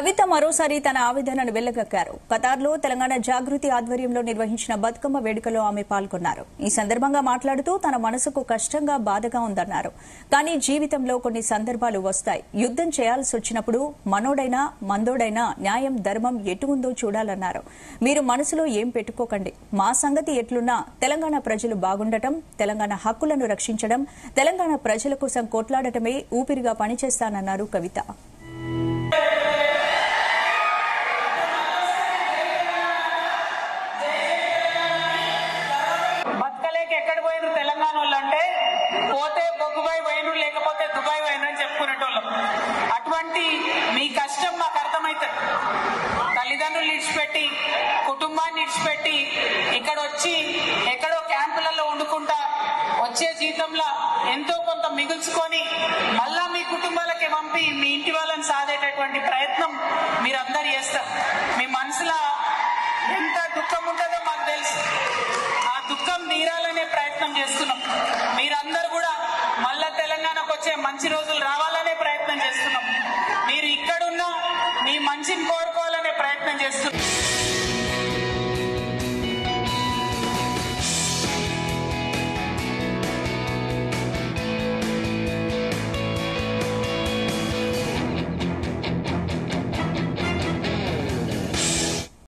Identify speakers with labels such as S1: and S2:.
S1: కవిత మరోసారి తన ఆవేదనను వెళ్లగక్కారు. ఖతార్లో తెలంగాణ జాగృతి ఆధ్వర్యంలో నిర్వహించిన బతుకమ్మ వేడుకలో ఆమె పాల్గొన్నారు. ఈ సందర్భంగా మాట్లాడుతూ తన మనసుకు కష్టంగా బాధగా ఉందన్నారు. కానీ జీవితంలో కొన్ని సందర్భాలు వస్తాయి. యుద్దం చేయాల్సి వచ్చినప్పుడు మనోడైనా మందోడైనా న్యాయం ధర్మం ఎటు ఉందో చూడాలన్నారు. మీరు మనసులో ఏం పెట్టుకోకండి. మా సంగతి ఎట్లున్నా తెలంగాణ ప్రజలు బాగుండటం, తెలంగాణ హక్కులను రక్షించడం, తెలంగాణ ప్రజల కోసం కొట్లాడటమే ఊపిరిగా పనిచేస్తానన్నారు కవిత.
S2: ఎక్కడికి పోయిన తెలంగాణ వాళ్ళు అంటే పోతే బొగ్గుబాయి పోయినరు లేకపోతే దుబాయ్ పోయినరు అని చెప్పుకునేటోళ్ళం. అటువంటి మీ కష్టం మాకు అర్థమవుతుంది. తల్లిదండ్రులు ఇడిచిపెట్టి కుటుంబాన్ని ఇడిచిపెట్టి ఇక్కడ వచ్చి ఎక్కడో క్యాంపులలో వండుకుంటా వచ్చే జీతంలో ఎంతో కొంత మిగుల్చుకొని మళ్ళా మీ కుటుంబాలకి పంపి మీ ఇంటి వాళ్ళని సాధేటటువంటి ప్రయత్నం మీరందరూ చేస్తారు. మీ మనసులో ఎంత దుఃఖం ఉంటుందో మాకు తెలుసు. ఆ దుఃఖం తీరాలనే ప్రయత్నం చేస్తున్నాం. మీరందరూ కూడా మళ్ళా తెలంగాణకు వచ్చే మంచి రోజులు రావాలనే ప్రయత్నం చేస్తున్నాం. మీరు ఇక్కడున్నా మీ మంచిని కోరుకోవాలనే ప్రయత్నం చేస్తున్నాం.